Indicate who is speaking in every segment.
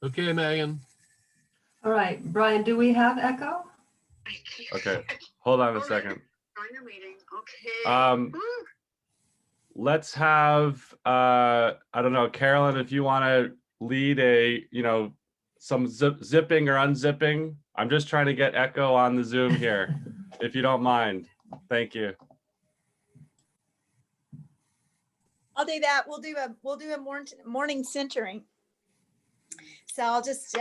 Speaker 1: Okay, Megan.
Speaker 2: All right, Brian, do we have echo?
Speaker 3: Okay, hold on a second.
Speaker 4: Join the meeting. Okay.
Speaker 3: Let's have, I don't know, Carolyn, if you want to lead some zipping or unzipping. I'm just trying to get echo on the Zoom here, if you don't mind. Thank you.
Speaker 5: I'll do that. We'll do a morning centering. So I'll just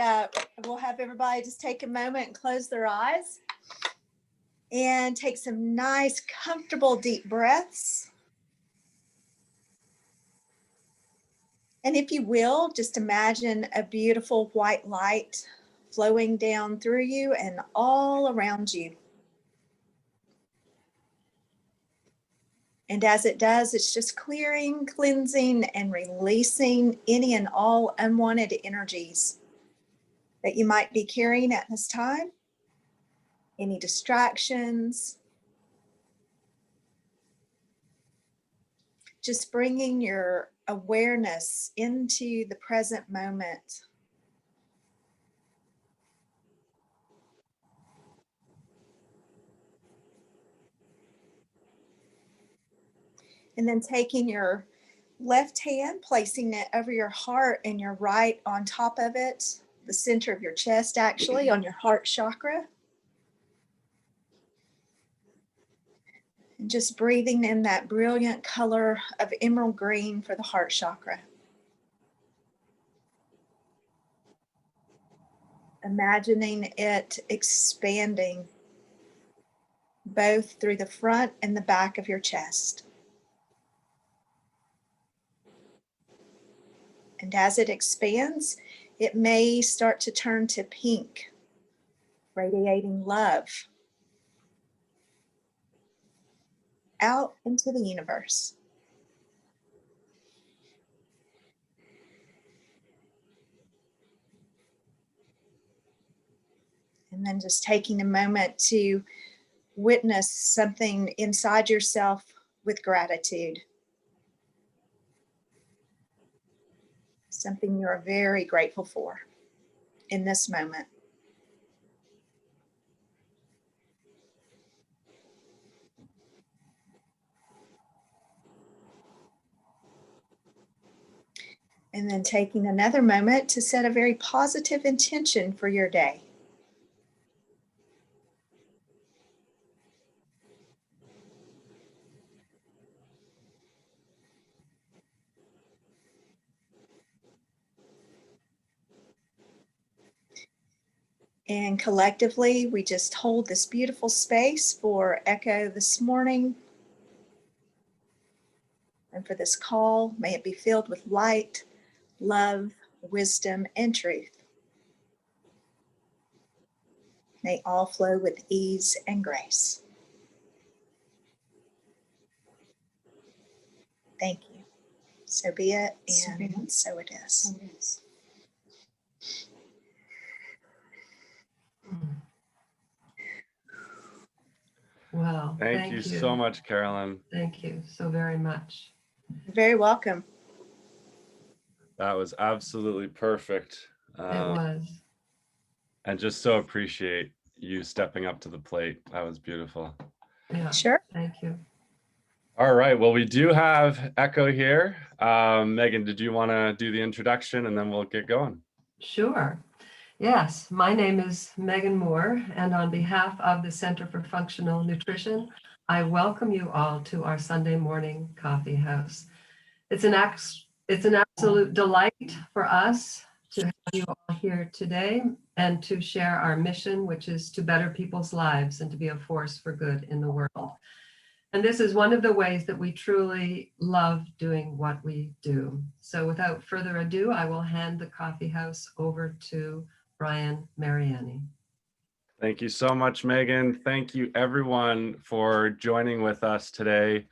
Speaker 5: we'll have everybody just take a moment and close their eyes and take some nice, comfortable, deep breaths. And if you will, just imagine a beautiful white light flowing down through you and all around you. And as it does, it's just clearing, cleansing, and releasing any and all unwanted energies that you might be carrying at this time, any distractions. Just bringing your awareness into the present moment. And then taking your left hand, placing it over your heart and your right on top of it, the center of your chest, actually, on your heart chakra. And just breathing in that brilliant color of emerald green for the heart chakra. Imagining it expanding both through the front and the back of your chest. And as it expands, it may start to turn to pink, radiating love out into the universe. And then just taking a moment to witness something inside yourself with gratitude. Something you're very grateful for in this moment. And then taking another moment to set a very positive intention for your day. And collectively, we just hold this beautiful space for Echo this morning. And for this call, may it be filled with light, love, wisdom, and truth. May all flow with ease and grace. Thank you. So be it, and so it is.
Speaker 2: Wow.
Speaker 3: Thank you so much, Carolyn.
Speaker 2: Thank you so very much.
Speaker 5: You're very welcome.
Speaker 3: That was absolutely perfect.
Speaker 2: It was.
Speaker 3: And just so appreciate you stepping up to the plate. That was beautiful.
Speaker 2: Yeah.
Speaker 5: Sure.
Speaker 2: Thank you.
Speaker 3: All right. Well, we do have Echo here. Megan, did you want to do the introduction and then we'll get going?
Speaker 2: Sure. Yes, my name is Megan Moore, and on behalf of the Center for Functional Nutrition, I welcome you all to our Sunday morning coffee house. It's an absolute delight for us to have you all here today and to share our mission, which is to better people's lives and to be a force for good in the world. And this is one of the ways that we truly love doing what we do. So without further ado, I will hand the coffee house over to Brian Mariani.
Speaker 3: Thank you so much, Megan. Thank you everyone for joining with us today.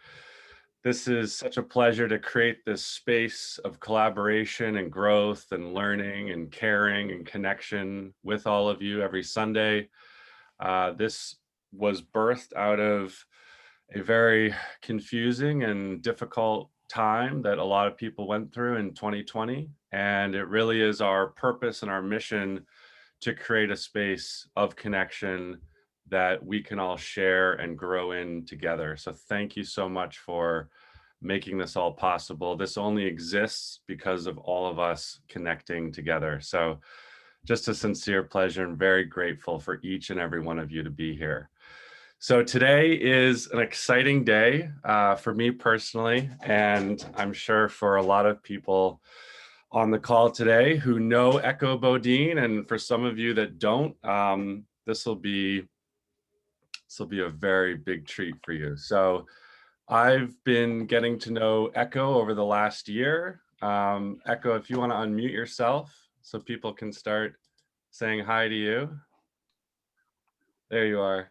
Speaker 3: This is such a pleasure to create this space of collaboration and growth and learning and caring and connection with all of you every Sunday. This was birthed out of a very confusing and difficult time that a lot of people went through in 2020. And it really is our purpose and our mission to create a space of connection that we can all share and grow in together. So thank you so much for making this all possible. This only exists because of all of us connecting together. So just a sincere pleasure and very grateful for each and every one of you to be here. So today is an exciting day for me personally, and I'm sure for a lot of people on the call today who know Echo Bodine, and for some of you that don't, this will be a very big treat for you. So I've been getting to know Echo over the last year. Echo, if you want to unmute yourself so people can start saying hi to you. There you are.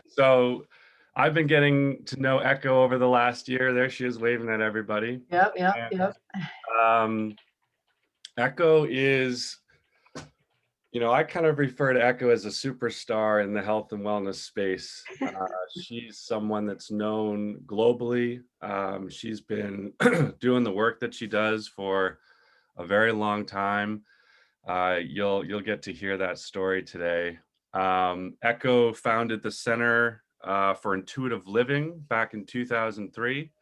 Speaker 3: So I've been getting to know Echo over the last year. There she is waving at everybody.
Speaker 1: Yep.
Speaker 3: Echo is, I kind of refer to Echo as a superstar in the health and wellness space. She's someone that's known globally. She's been doing the work that she does for a very long time. You'll get to hear that story today. Echo founded the Center for Intuitive Living back in 2003.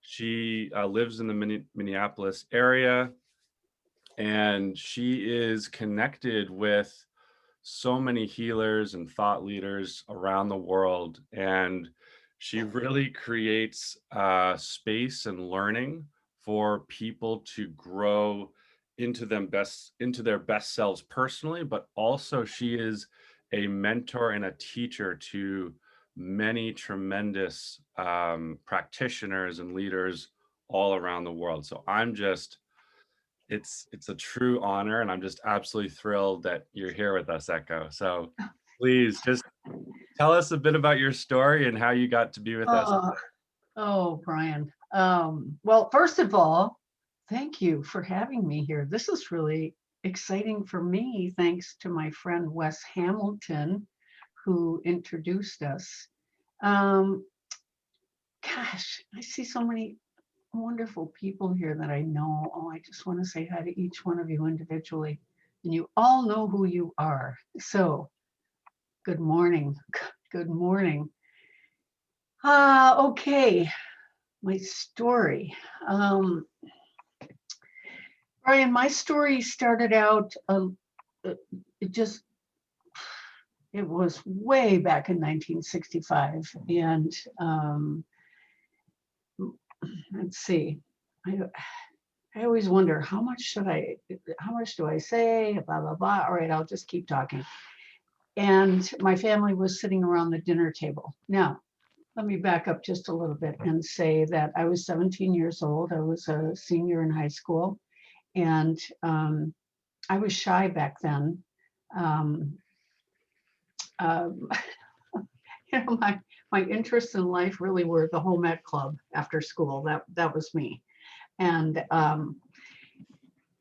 Speaker 3: She lives in the Minneapolis area, and she is connected with so many healers and thought leaders around the world. And she really creates space and learning for people to grow into their best selves personally, but also she is a mentor and a teacher to many tremendous practitioners and leaders all around the world. So it's a true honor, and I'm just absolutely thrilled that you're here with us, Echo. So please just tell us a bit about your story and how you got to be with us.
Speaker 1: Oh, Brian. Well, first of all, thank you for having me here. This is really exciting for me, thanks to my friend Wes Hamilton, who introduced us. Gosh, I see so many wonderful people here that I know. Oh, I just want to say hi to each one of you individually. And you all know who you are. So, good morning. Good morning. Okay, my story. Brian, my story started out, it was way back in 1965. And let's see, I always wonder, how much do I say, blah, blah, blah. All right, I'll just keep talking. And my family was sitting around the dinner table. Now, let me back up just a little bit and say that I was 17 years old. I was a senior in high school, and I was shy back then. My interests in life really were the home ec club after school. That was me. And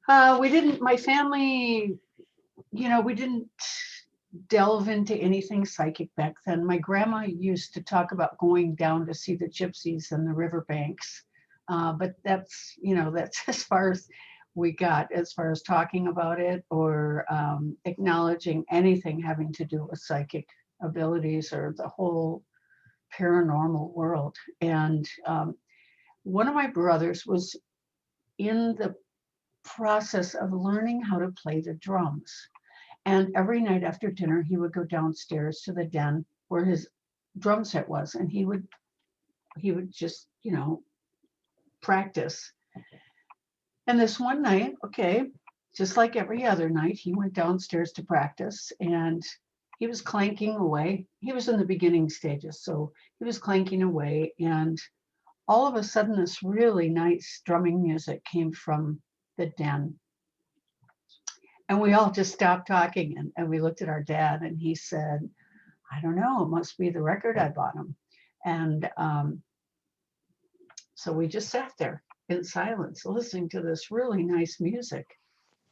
Speaker 1: my family, we didn't delve into anything psychic back then. My grandma used to talk about going down to see the gypsies and the riverbanks. But that's as far as we got, as far as talking about it or acknowledging anything having to do with psychic abilities or the whole paranormal world. And one of my brothers was in the process of learning how to play the drums. And every night after dinner, he would go downstairs to the den where his drum set was, and he would just, practice. And this one night, okay, just like every other night, he went downstairs to practice, and he was clanking away. He was in the beginning stages, so he was clanking away, and all of a sudden, this really nice drumming music came from the den. And we all just stopped talking, and we looked at our dad, and he said, I don't know, it must be the record I bought him. And so we just sat there in silence, listening to this really nice music.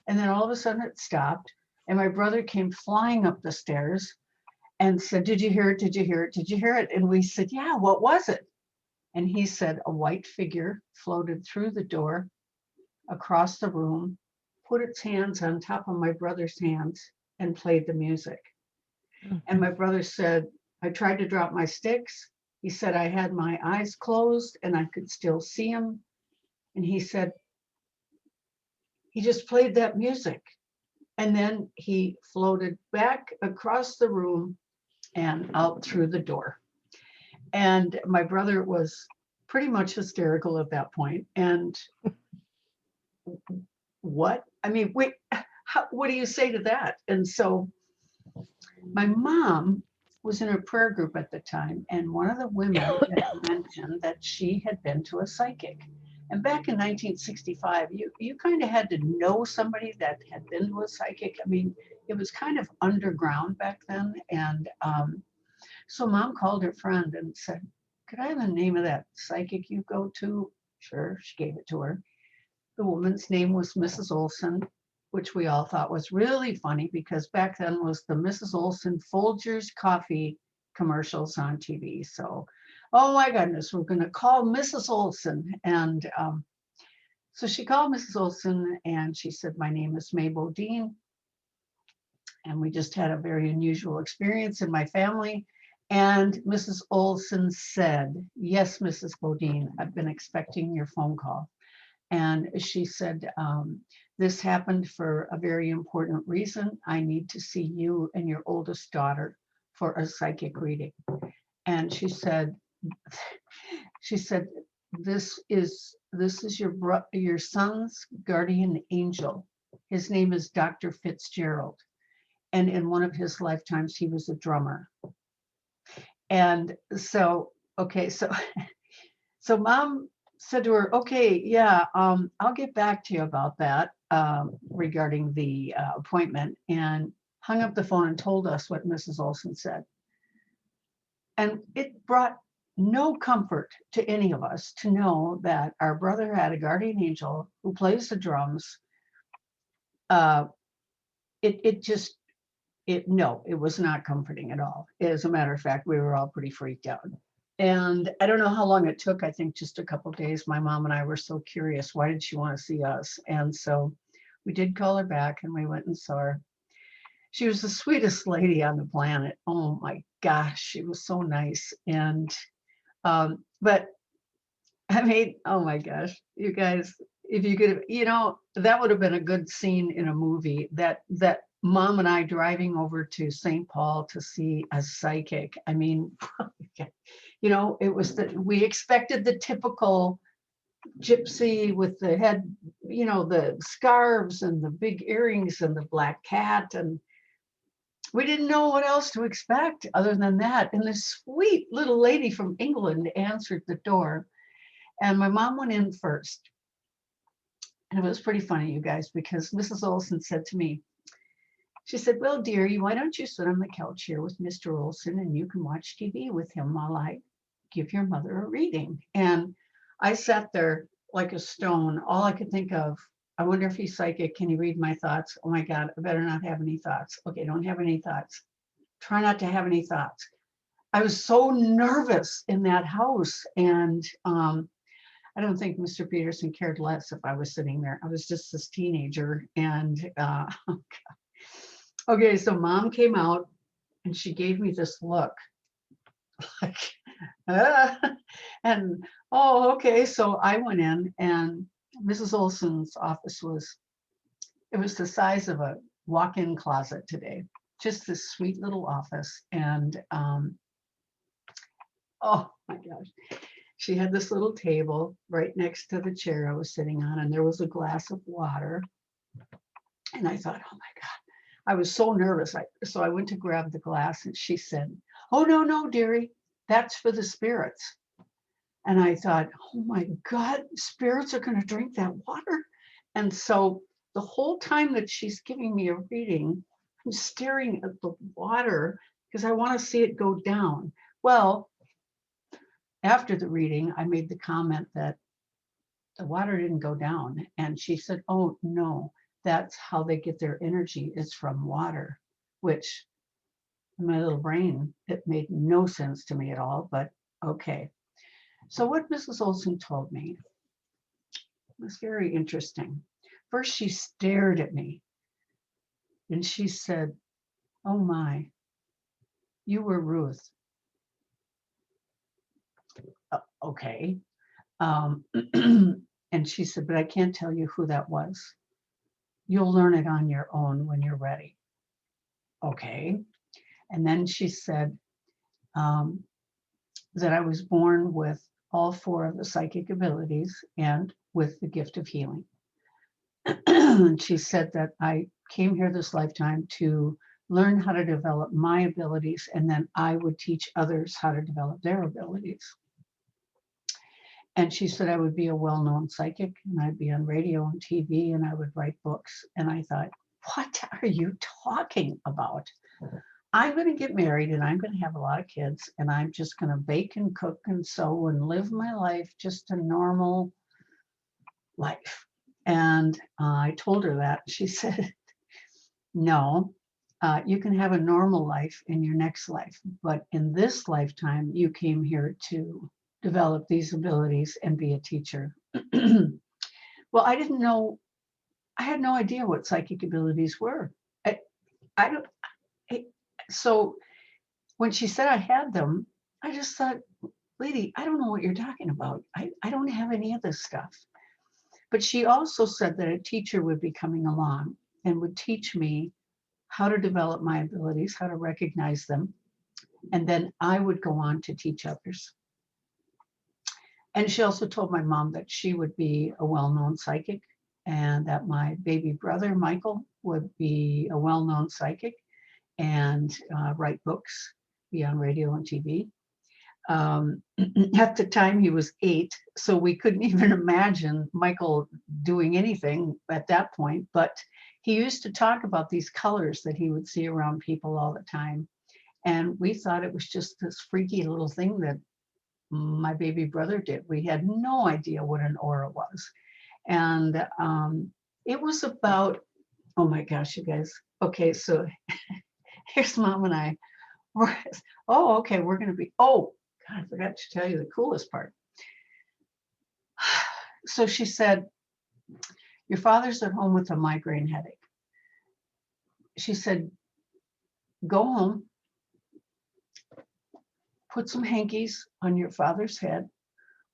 Speaker 1: And then all of a sudden it stopped, and my brother came flying up the stairs and said, did you hear it? Did you hear it? Did you hear it? And we said, yeah, what was it? And he said a white figure floated through the door across the room, put its hands on top of my brother's hands, and played the music. And my brother said, I tried to drop my sticks. He said I had my eyes closed and I could still see him. And he said, he just played that music. And then he floated back across the room and out through the door. And my brother was pretty much hysterical at that point. And what? I mean, wait, what do you say to that? And so my mom was in a prayer group at the time, and one of the women had mentioned that she had been to a psychic. And back in 1965, you kind of had to know somebody that had been to a psychic. I mean, it was kind of underground back then. And so mom called her friend and said, could I have the name of that psychic you go to? Sure, she gave it to her. The woman's name was Mrs. Olson, which we all thought was really funny because back then was the Mrs. Olson Folgers coffee commercials on TV. So, oh my goodness, we're going to call Mrs. Olson. And so she called Mrs. Olson and she said, my name is May Bodine. And we just had a very unusual experience in my family. And Mrs. Olson said, yes, Mrs. Bodine, I've been expecting your phone call. And she said, this happened for a very important reason. I need to see you and your oldest daughter for a psychic reading. And she said, this is your son's guardian angel. His name is Dr. Fitzgerald. And in one of his lifetimes, he was a drummer. And so, okay, so mom said to her, okay, yeah, I'll get back to you about that regarding the appointment, and hung up the phone and told us what Mrs. Olson said. And it brought no comfort to any of us to know that our brother had a guardian angel who plays the drums. It was not comforting at all. As a matter of fact, we were all pretty freaked out. And I don't know how long it took. I think just a couple of days. My mom and I were so curious. Why did she want to see us? And so we did call her back and we went and saw her. She was the sweetest lady on the planet. Oh my gosh, she was so nice. And, but I mean, oh my gosh, you guys, if you could, that would have been a good scene in a movie, that mom and I driving over to St. Paul to see a psychic. I mean, it was we expected the typical gypsy with the head, the scarves and the big earrings and the black cat. And we didn't know what else to expect other than that. And this sweet little lady from England answered the door. And my mom went in first. And it was pretty funny, you guys, because Mrs. Olson said to me, she said, well, dearie, why don't you sit on the couch here with Mr. Olson and you can watch TV with him while I give your mother a reading. And I sat there like a stone. All I could think of, I wonder if he's psychic. Can he read my thoughts? Oh my God, I better not have any thoughts. Okay, don't have any thoughts. Try not to have any thoughts. I was so nervous in that house. And I don't think Mr. Peterson cared less if I was sitting there. I was just this teenager. And okay, so mom came out and she gave me this look like, and oh, okay. So I went in and Mrs. Olson's office was the size of a walk-in closet today, just this sweet little office. And oh my gosh, she had this little table right next to the chair I was sitting on, and there was a glass of water. And I thought, oh my God, I was so nervous. So I went to grab the glass and she said, oh, no, dearie, that's for the spirits. And I thought, oh my God, spirits are going to drink that water. And so the whole time that she's giving me a reading, I'm staring at the water because I want to see it go down. Well, after the reading, I made the comment that the water didn't go down. And she said, oh no, that's how they get their energy, is from water, which in my little brain, it made no sense to me at all, but okay. So what Mrs. Olson told me was very interesting. First, she stared at me and she said, "Oh my, you were Ruth." Okay. And she said, "But I can't tell you who that was. You'll learn it on your own when you're ready." Okay. And then she said that I was born with all 4 of the psychic abilities and with the gift of healing. And she said that I came here this lifetime to learn how to develop my abilities, and then I would teach others how to develop their abilities. And she said I would be a well-known psychic, and I'd be on radio and TV, and I would write books. And I thought, what are you talking about? I'm going to get married and I'm going to have a lot of kids, and I'm just going to bake and cook and sew and live my life, just a normal life. And I told her that. She said, no, you can have a normal life in your next life, but in this lifetime, you came here to develop these abilities and be a teacher. Well, I didn't know, I had no idea what psychic abilities were. I don't, so when she said I had them, I just thought, lady, I don't know what you're talking about. I don't have any of this stuff. But she also said that a teacher would be coming along and would teach me how to develop my abilities, how to recognize them, and then I would go on to teach others. And she also told my mom that she would be a well-known psychic, and that my baby brother, Michael, would be a well-known psychic and write books, be on radio and TV. At the time he was 8, so we couldn't even imagine Michael doing anything at that point, but he used to talk about these colors that he would see around people all the time. And we thought it was just this freaky little thing that my baby brother did. We had no idea what an aura was. And it was about, oh my gosh, you guys. Okay, so here's Mom and I. Oh, okay, we're going to be, oh, God, I forgot to tell you the coolest part. So she said, your father's at home with a migraine headache. She said, go home, put some hankies on your father's head,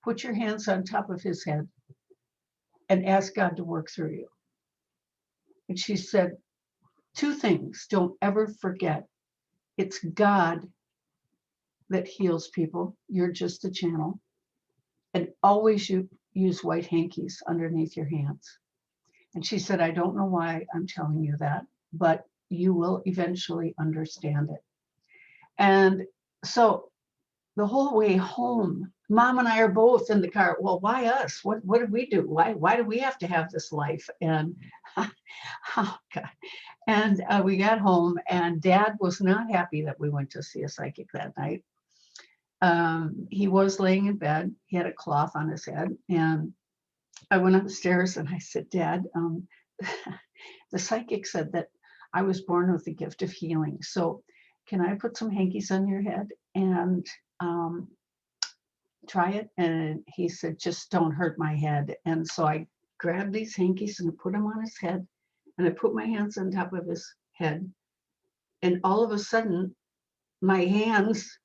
Speaker 1: put your hands on top of his head, and ask God to work through you. And she said, 2 things, don't ever forget. It's God that heals people. You're just a channel. And always use white hankies underneath your hands. And she said, I don't know why I'm telling you that, but you will eventually understand it. And so the whole way home, Mom and I are both in the car. Well, why us? What did we do? Why do we have to have this life? And oh God. And we got home, and Dad was not happy that we went to see a psychic that night. He was laying in bed. He had a cloth on his head, and I went upstairs and I said, Dad, the psychic said that I was born with the gift of healing. So can I put some hankies on your head and try it? And he said, just don't hurt my head. And so I grabbed these hankies and put them on his head, and I put my hands on top of his head. And all of a sudden, my hands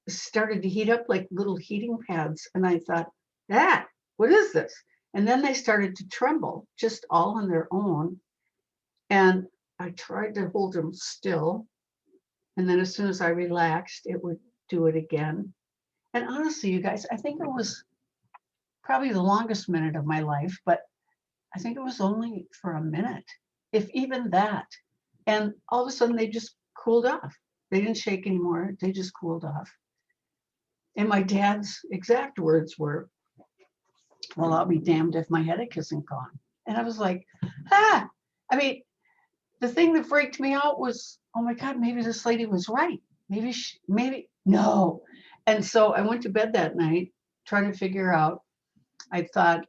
Speaker 1: started to heat up like little heating pads. And I thought, what is this? And then they started to tremble just all on their own. And I tried to hold them still. And then as soon as I relaxed, it would do it again. And honestly, you guys, I think it was probably the longest minute of my life, but I think it was only for a minute, if even that. And all of a sudden they just cooled off. They didn't shake anymore. They just cooled off. And my dad's exact words were, well, I'll be damned if my headache isn't gone. And I was like, I mean, the thing that freaked me out was, oh my God, maybe this lady was right. Maybe, no. And so I went to bed that night trying to figure out, I thought,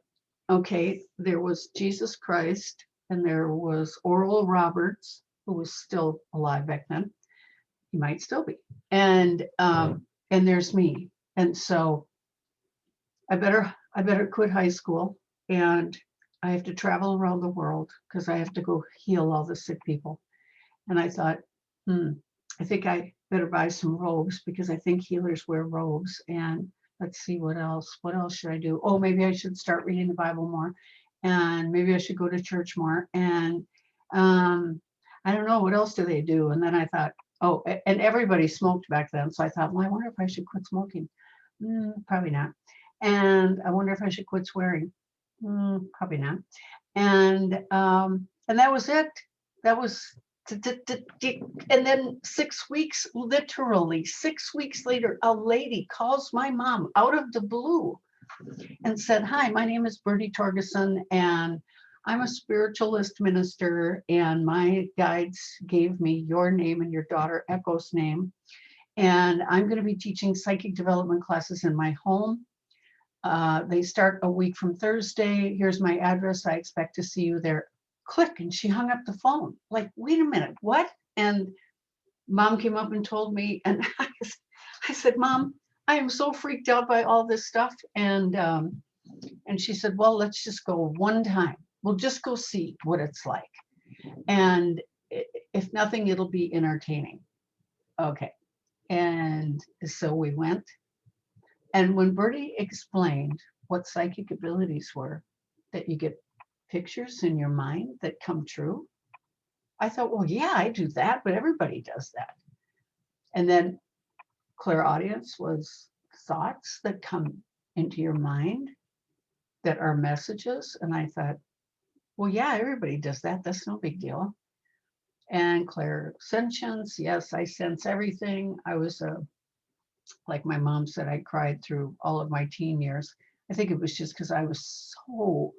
Speaker 1: okay, there was Jesus Christ, and there was Oral Roberts, who was still alive back then. He might still be. And there's me. And so I better quit high school, and I have to travel around the world because I have to go heal all the sick people. And I thought, I think I better buy some robes because I think healers wear robes. And let's see what else. What else should I do? Oh, maybe I should start reading the Bible more, and maybe I should go to church more. And I don't know, what else do they do? And then I thought, oh, and everybody smoked back then. So I thought, well, I wonder if I should quit smoking. Probably not. And I wonder if I should quit swearing. Probably not. And that was it. That was, and then 6 weeks, literally 6 weeks later, a lady calls my mom out of the blue and said, "Hi, my name is Bertie Torgeson, and I'm a spiritualist minister, and my guides gave me your name and your daughter Echo's name, and I'm going to be teaching psychic development classes in my home. They start a week from Thursday. Here's my address. I expect to see you there." Click, and she hung up the phone. Like, wait a minute, what? And mom came up and told me, and I said, "Mom, I am so freaked out by all this stuff." And she said, "Well, let's just go one time. We'll just go see what it's like. And if nothing, it'll be entertaining." Okay. And so we went. And when Bertie explained what psychic abilities were, that you get pictures in your mind that come true, I thought, well, yeah, I do that, but everybody does that. And then clairaudience was thoughts that come into your mind that are messages. And I thought, well, yeah, everybody does that. That's no big deal. And clairsentience, yes, I sense everything. I was like my mom said, I cried through all of my teen years. I think it was just because I was so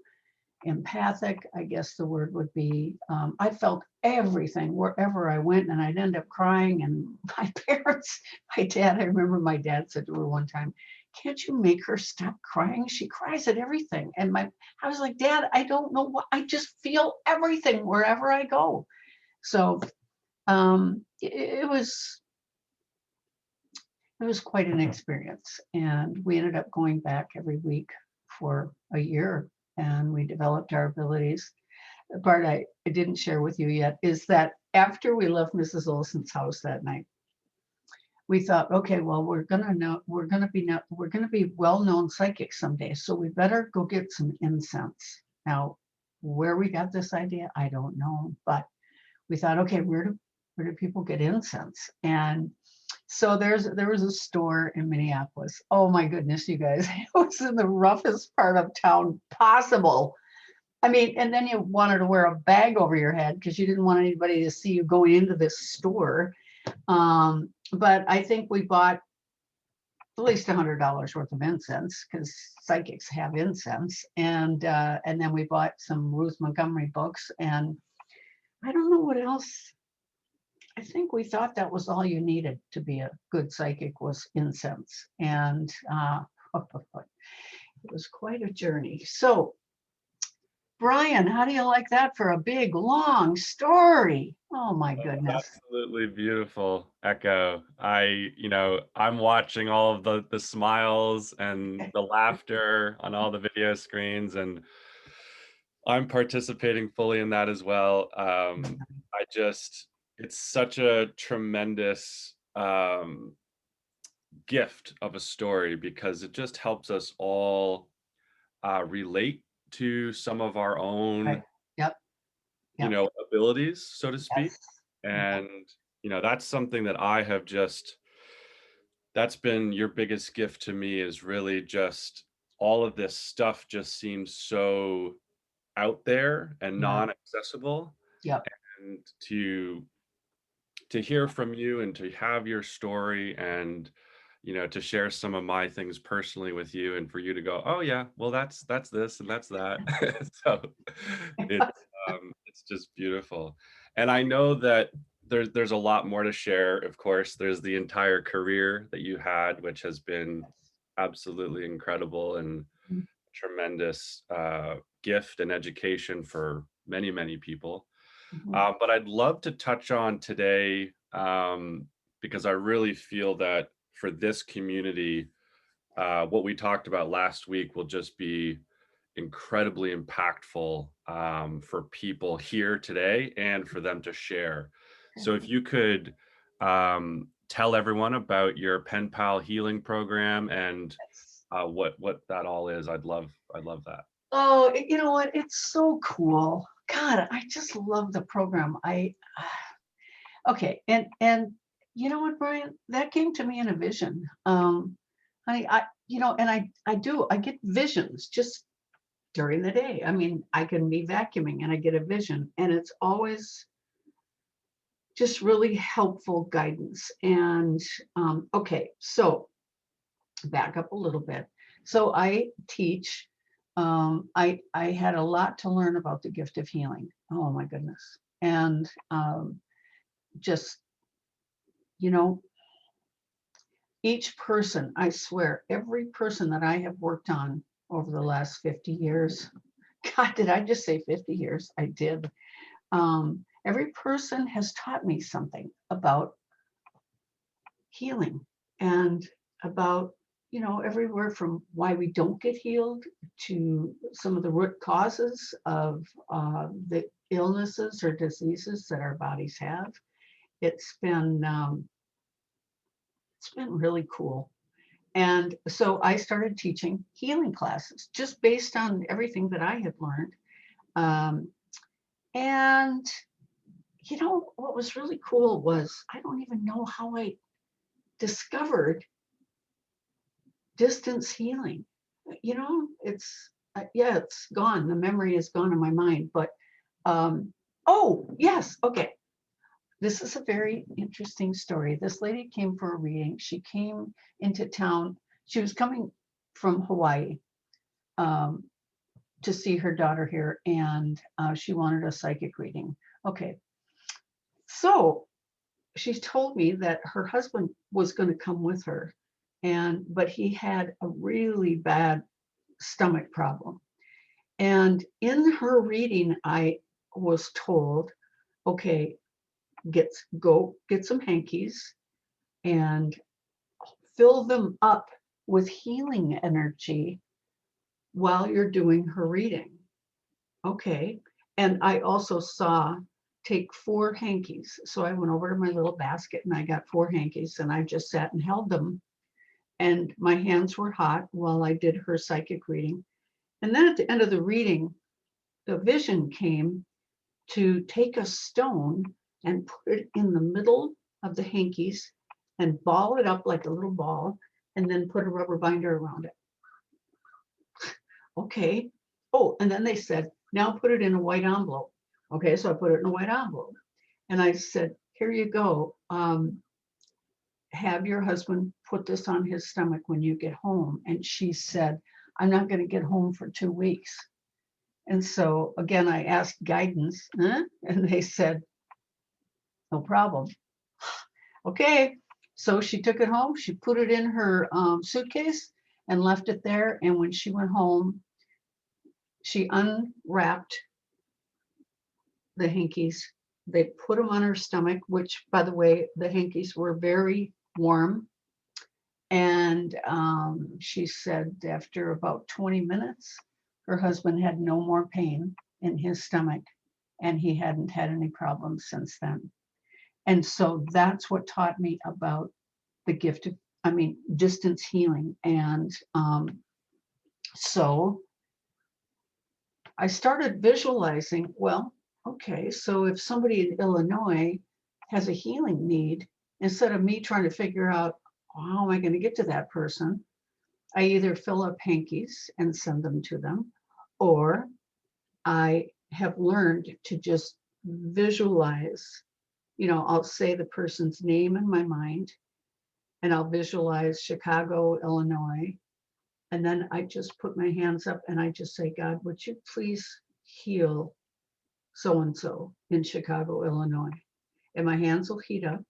Speaker 1: empathic, I guess the word would be. I felt everything wherever I went, and I'd end up crying. And my parents, my dad, I remember my dad said to her one time, "Can't you make her stop crying? She cries at everything." And I was like, "Dad, I don't know what, I just feel everything wherever I go." So it was quite an experience. And we ended up going back every week for a year, and we developed our abilities. The part I didn't share with you yet is that after we left Mrs. Olson's house that night, we thought, okay, well, we're gonna be well-known psychics someday, so we better go get some incense. Now, where we got this idea, I don't know, but we thought, okay, where do people get incense? And so there was a store in Minneapolis. Oh my goodness, you guys, it was in the roughest part of town possible. I mean, and then you wanted to wear a bag over your head because you didn't want anybody to see you going into this store. But I think we bought at least $100 worth of incense because psychics have incense. And then we bought some Ruth Montgomery books, and I don't know what else. I think we thought that was all you needed to be a good psychic was incense. And it was quite a journey. So, Brian, how do you like that for a big, long story? Oh my goodness.
Speaker 3: Absolutely beautiful, Echo. I'm watching all of the smiles and the laughter on all the video screens, and I'm participating fully in that as well. It's such a tremendous gift of a story because it just helps us all relate to some of our own,
Speaker 1: Right. Yep.
Speaker 3: abilities, so to speak.
Speaker 1: Yes.
Speaker 3: And, that's something that that's been your biggest gift to me, is really just all of this stuff just seems so out there and
Speaker 1: Yeah.
Speaker 3: non-accessible.
Speaker 1: Yep.
Speaker 3: And to hear from you and to have your story and to share some of my things personally with you, and for you to go, oh yeah, well that's this and that's that. So it's just beautiful. And I know that there's a lot more to share. Of course, there's the entire career that you had, which has been absolutely incredible and
Speaker 1: Mhm.
Speaker 3: tremendous gift and education for many, many people.
Speaker 1: Mhm.
Speaker 3: But I'd love to touch on today, because I really feel that for this community, what we talked about last week will just be incredibly impactful for people here today and for them to share. So if you could tell everyone about your Pen Pal healing program and what that all is, I'd love that.
Speaker 1: Oh, you know what? It's so cool. God, I just love the program. Okay, and you know what, Brian? That came to me in a vision. I get visions just during the day. I mean, I can be vacuuming and I get a vision, and it's always just really helpful guidance. And okay, so back up a little bit. So I teach. I had a lot to learn about the gift of healing. Oh my goodness, and just you know, each person, I swear, every person that I have worked on over the last 50 years, God, did I just say 50 years? I did. Every person has taught me something about healing and about, everywhere from why we don't get healed to some of the root causes of the illnesses or diseases that our bodies have. It's been really cool. And so I started teaching healing classes just based on everything that I had learned. And what was really cool was I don't even know how I discovered distance healing. It's it's gone. The memory is gone in my mind. But oh yes, okay. This is a very interesting story. This lady came for a reading. She came into town. She was coming from Hawaii to see her daughter here, and she wanted a psychic reading. Okay. So she told me that her husband was going to come with her, but he had a really bad stomach problem. And in her reading, I was told, okay, go get some hankies and fill them up with healing energy while you're doing her reading. Okay. And I also saw take 4 hankies. So I went over to my little basket and I got 4 hankies and I just sat and held them. And my hands were hot while I did her psychic reading. And then at the end of the reading, the vision came to take a stone and put it in the middle of the hankies and ball it up like a little ball and then put a rubber binder around it. Okay. Oh, and then they said, now put it in a white envelope. Okay, so I put it in a white envelope. And I said, here you go. Have your husband put this on his stomach when you get home. And she said, I'm not going to get home for 2 weeks. And so again, I asked guidance, and they said, no problem. Okay, so she took it home. She put it in her suitcase and left it there. And when she went home, she unwrapped the hankies. They put them on her stomach, which, by the way, the hankies were very warm. And she said after about 20 minutes, her husband had no more pain in his stomach, and he hadn't had any problems since then. And so that's what taught me about the gift of, distance healing. And so I started visualizing, well, okay, so if somebody in Illinois has a healing need, instead of me trying to figure out, how am I going to get to that person, I either fill up hankies and send them to them, or I have learned to just visualize, I'll say the person's name in my mind, and I'll visualize Chicago, Illinois. And then I just put my hands up and I just say, God, would you please heal so-and-so in Chicago, Illinois? And my hands will heat up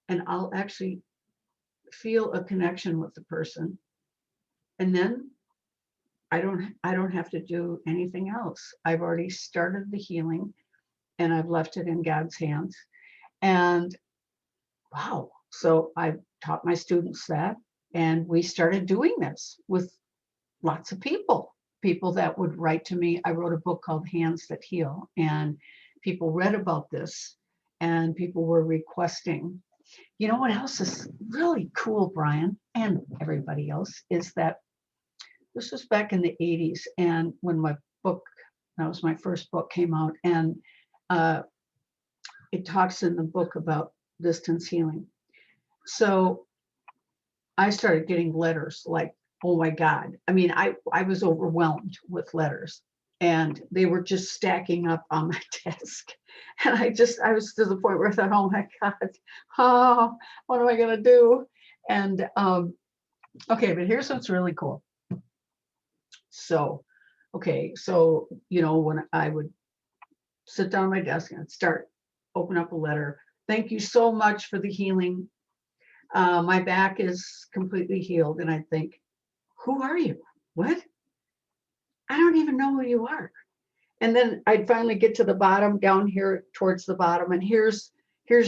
Speaker 1: and I'll actually feel a connection with the person. And then I don't have to do anything else. I've already started the healing and I've left it in God's hands. And wow, so I've taught my students that. And we started doing this with lots of people that would write to me. I wrote a book called Hands That Heal, and people read about this, and people were requesting. You know what else is really cool, Brian, and everybody else, is that this was back in the 80s, and when my book, that was my first book, came out, and it talks in the book about distance healing. So I started getting letters like, oh my God. I mean, I was overwhelmed with letters, and they were just stacking up on my desk. And I was to the point where I thought, oh my God, oh, what am I gonna do? And okay, but here's what's really cool. So, okay, so, you know, when I would sit down at my desk and start, open up a letter. Thank you so much for the healing. My back is completely healed. And I think, who are you? What? I don't even know who you are. And then I'd finally get to the bottom, down here towards the bottom. And here's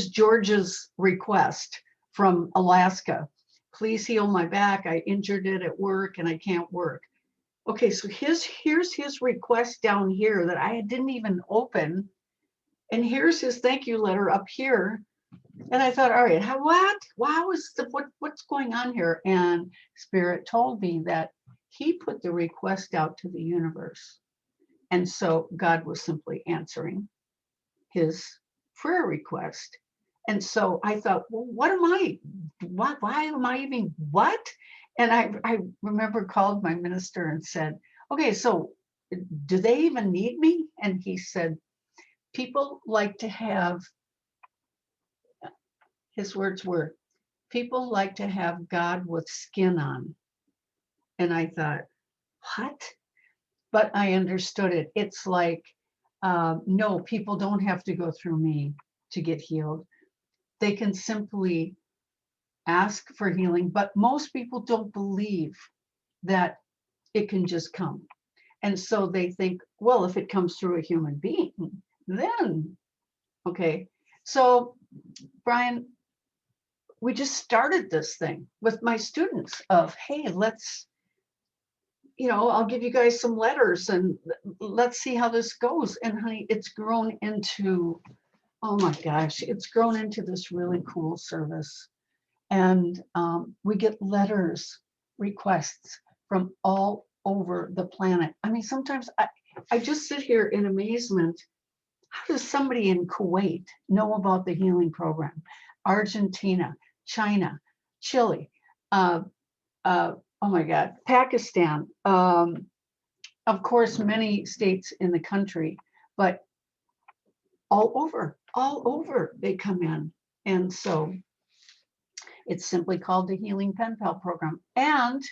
Speaker 1: George's request from Alaska. Please heal my back. I injured it at work and I can't work. Okay, so here's his request down here that I didn't even open. And here's his thank you letter up here. And I thought, all right, what's going on here? And Spirit told me that he put the request out to the universe. And so God was simply answering his prayer request. And so I thought, well, why am I even, what? And I remember called my minister and said, okay, so do they even need me? And he said, people like to have, his words were, people like to have God with skin on. And I thought, what? But I understood it. It's like, no, people don't have to go through me to get healed. They can simply ask for healing, but most people don't believe that it can just come. And so they think, well, if it comes through a human being, then, okay. So, Brian, we just started this thing with my students of, hey, let's, you know, I'll give you guys some letters and let's see how this goes. And honey, it's grown into, oh my gosh, it's grown into this really cool service. And we get letters, requests from all over the planet. I mean, sometimes I just sit here in amazement. How does somebody in Kuwait know about the healing program? Argentina, China, Chile, oh my God, Pakistan, of course, many states in the country, but all over they come in. And so it's simply called the Healing Pen Pal program, and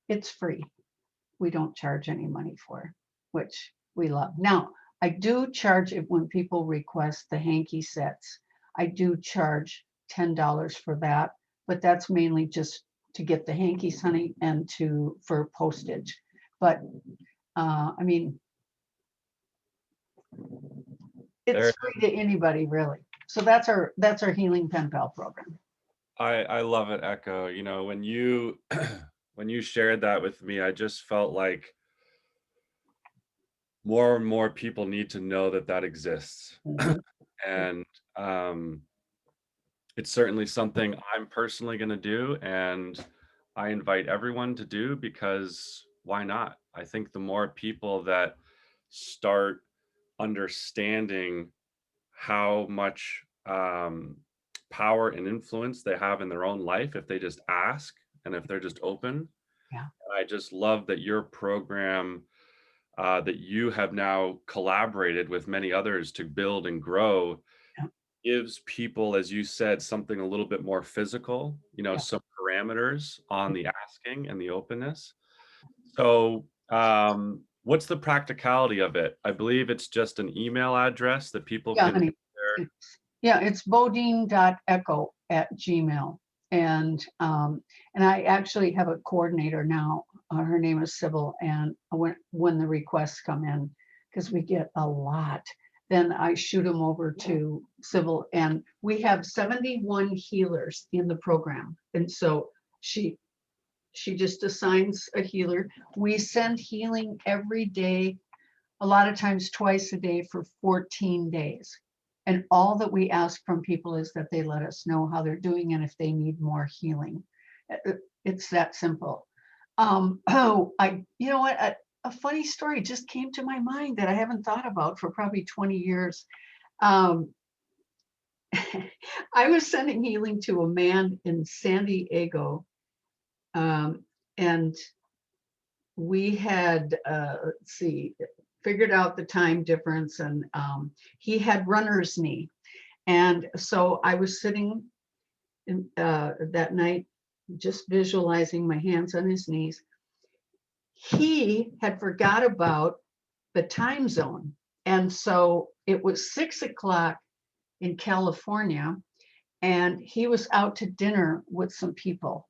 Speaker 1: it's free. We don't charge any money for it, which we love. Now, I do charge it when people request the hanky sets. I do charge $10 for that, but that's mainly just to get the hankies, honey, and for postage. But I mean, it's free to anybody, really. So that's our Healing Pen Pal program.
Speaker 3: I love it, Echo. You know, when you when you shared that with me, I just felt like more and more people need to know that exists.
Speaker 1: Mhm.
Speaker 3: And it's certainly something I'm personally going to do, and I invite everyone to do, because why not? I think the more people that start understanding how much power and influence they have in their own life if they just ask and if they're just open.
Speaker 1: Yeah.
Speaker 3: I just love that your program, that you have now collaborated with many others to build and grow,
Speaker 1: Yeah.
Speaker 3: gives people, as you said, something a little bit more physical, you know,
Speaker 1: Yeah.
Speaker 3: some parameters on the asking and the openness. So what's the practicality of it? I believe it's just an email address that people
Speaker 1: Yeah,
Speaker 3: can
Speaker 1: honey. It's bodine.echo@gmail. And I actually have a coordinator now. Her name is Sybil. And when the requests come in, because we get a lot, then I shoot them over to Sybil. And we have 71 healers in the program. And so she She just assigns a healer. We send healing every day, a lot of times twice a day for 14 days. And all that we ask from people is that they let us know how they're doing and if they need more healing. It's that simple. You know what? A funny story just came to my mind that I haven't thought about for probably 20 years. I was sending healing to a man in San Diego, and we had, let's see, figured out the time difference, and he had runner's knee. And so I was sitting in, that night, just visualizing my hands on his knees. He had forgot about the time zone. And so it was 6 o'clock in California, and he was out to dinner with some people.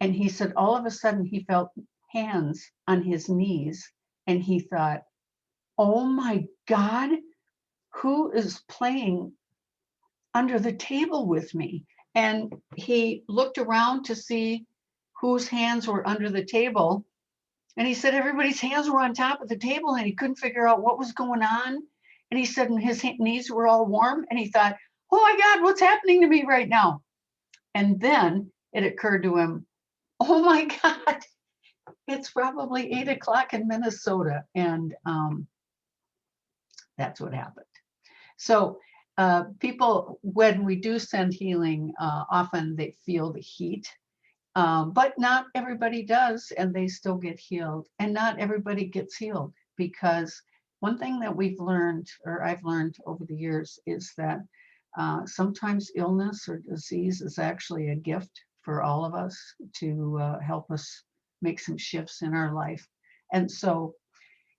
Speaker 1: And he said all of a sudden he felt hands on his knees, and he thought, oh my God, who is playing under the table with me? And he looked around to see whose hands were under the table. And he said everybody's hands were on top of the table, and he couldn't figure out what was going on. And he said his knees were all warm, and he thought, oh my God, what's happening to me right now? And then it occurred to him, oh my God, it's probably 8 o'clock in Minnesota. And that's what happened. So people, when we do send healing, often they feel the heat, but not everybody does, and they still get healed. And not everybody gets healed, because one thing that we've learned, or I've learned over the years, is that sometimes illness or disease is actually a gift for all of us to help us make some shifts in our life. And so,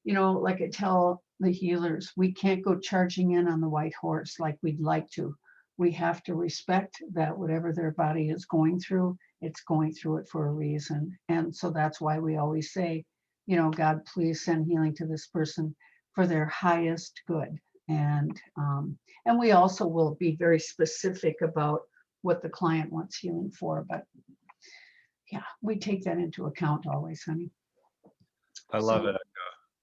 Speaker 1: you know, like I tell the healers, we can't go charging in on the white horse like we'd like to. We have to respect that whatever their body is going through, it's going through it for a reason. And so that's why we always say, you know, God, please send healing to this person for their highest good. And we also will be very specific about what the client wants healing for. But yeah, we take that into account always, honey.
Speaker 3: I love it.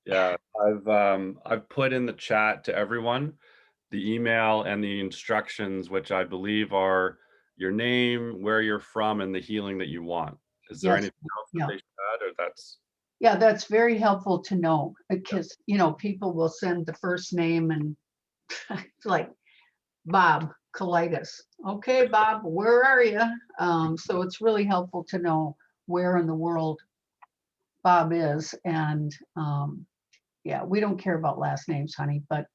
Speaker 3: Yeah, I've put in the chat to everyone the email and the instructions, which I believe are your name, where you're from, and the healing that you want. Is there
Speaker 1: Yes.
Speaker 3: anything else that they should add, or that's?
Speaker 1: Yeah, that's very helpful to know, because, you know, people will send the first name and it's like Bob colitis. Okay, Bob, where are you? So it's really helpful to know where in the world Bob is. And yeah, we don't care about last names, honey, but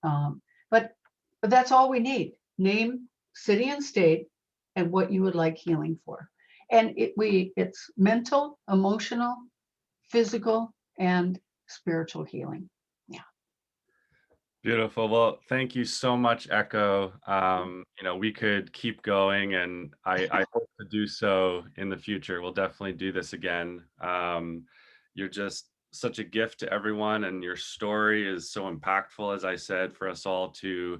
Speaker 1: that's all we need. Name, city and state, and what you would like healing for. And it's mental, emotional, physical, and spiritual healing. Yeah.
Speaker 3: Beautiful. Well, thank you so much, Echo. You know, we could keep going, and I hope to do so in the future. We'll definitely do this again. You're just such a gift to everyone, and your story is so impactful, as I said, for us all to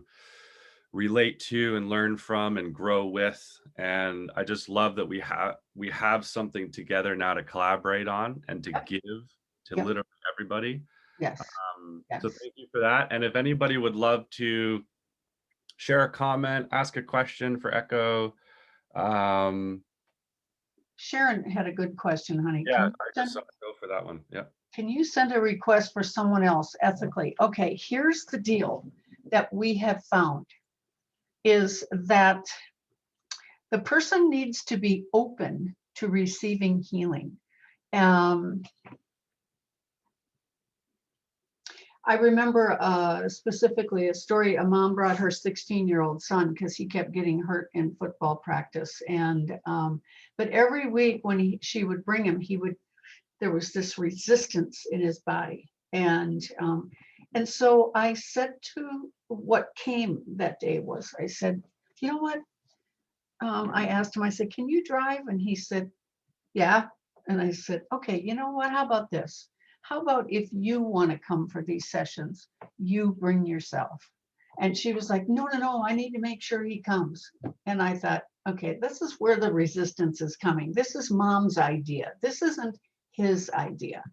Speaker 3: relate to and learn from and grow with. And I just love that we have something together now to collaborate on and to give to literally everybody.
Speaker 1: Yes.
Speaker 3: So thank you for that. And if anybody would love to share a comment, ask a question for Echo.
Speaker 1: Sharon had a good question, honey.
Speaker 3: Yeah, I just go for that one. Yeah.
Speaker 1: Can you send a request for someone else ethically? Okay, here's the deal that we have found is that the person needs to be open to receiving healing. I remember specifically a story, a mom brought her 16-year-old son because he kept getting hurt in football practice. And, but every week when she would bring him, there was this resistance in his body. And so I said to what came that day was, I said, you know what? I asked him, I said, can you drive? And he said, yeah. And I said, okay, you know what? How about this? How about if you want to come for these sessions, you bring yourself? And she was like, no, I need to make sure he comes. And I thought, okay, this is where the resistance is coming. This is mom's idea. This isn't his idea.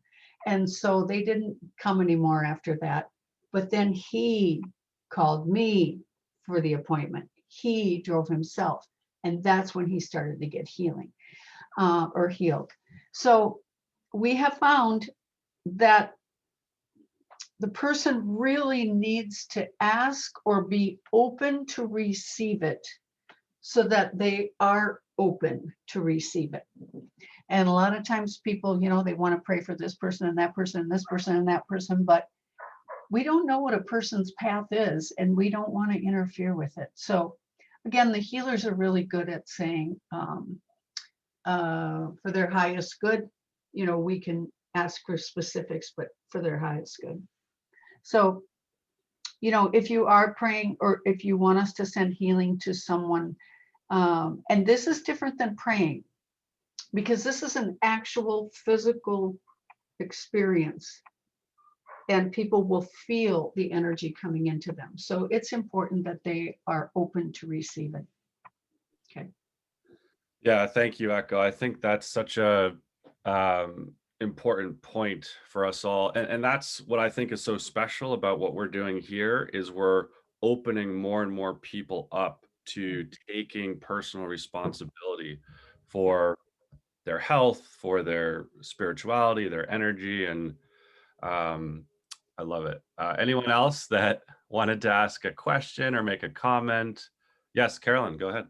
Speaker 1: And so they didn't come anymore after that. But then he called me for the appointment. He drove himself. And that's when he started to get healing or healed. So we have found that the person really needs to ask or be open to receive it so that they are open to receive it. And a lot of times people, they want to pray for this person and that person and this person and that person, but we don't know what a person's path is and we don't want to interfere with it. So again, the healers are really good at saying for their highest good, we can ask for specifics, but for their highest good. So, if you are praying or if you want us to send healing to someone, and this is different than praying, because this is an actual physical experience and people will feel the energy coming into them. So it's important that they are open to receive it. Okay.
Speaker 3: Yeah, thank you, Echo. I think that's such a important point for us all. And that's what I think is so special about what we're doing here is we're opening more and more people up to taking personal responsibility for their health, for their spirituality, their energy, and I love it. Anyone else that wanted to ask a question or make a comment? Yes, Carolyn, go ahead.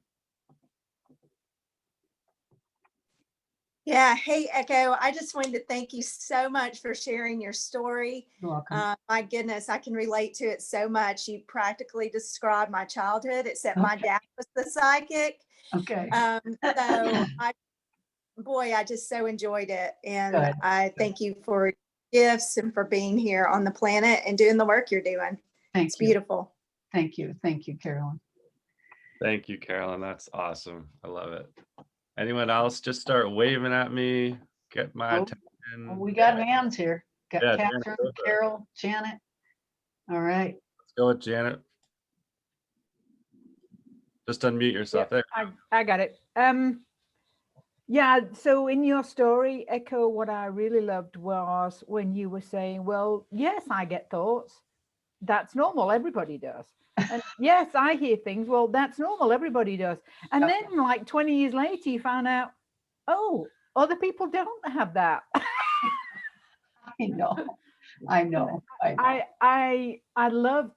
Speaker 5: Yeah. Hey, Echo, I just wanted to thank you so much for sharing your story.
Speaker 1: You're welcome.
Speaker 5: My goodness, I can relate to it so much. You practically described my childhood, except my dad was the psychic.
Speaker 1: Okay.
Speaker 5: So I just so enjoyed it. And
Speaker 1: Good.
Speaker 5: I thank you for your gifts and for being here on the planet and doing the work you're doing.
Speaker 1: Thank
Speaker 5: It's
Speaker 1: you.
Speaker 5: beautiful.
Speaker 1: Thank you. Thank you, Carolyn.
Speaker 3: Thank you, Carolyn. That's awesome. I love it. Anyone else? Just start waving at me. Get my attention.
Speaker 1: We got hands here. Got
Speaker 3: Yeah,
Speaker 1: Catherine,
Speaker 3: Janet, go for it.
Speaker 1: Carol, Janet. All right.
Speaker 3: Let's go with Janet. Just unmute yourself.
Speaker 6: Yep,
Speaker 3: There.
Speaker 6: I got it. Yeah, so in your story, Echo, what I really loved was when you were saying, well, yes, I get thoughts. That's normal. Everybody does. And yes, I hear things. Well, that's normal. Everybody does. And then like 20 years later, you found out, oh, other people don't have that.
Speaker 1: I know.
Speaker 6: I loved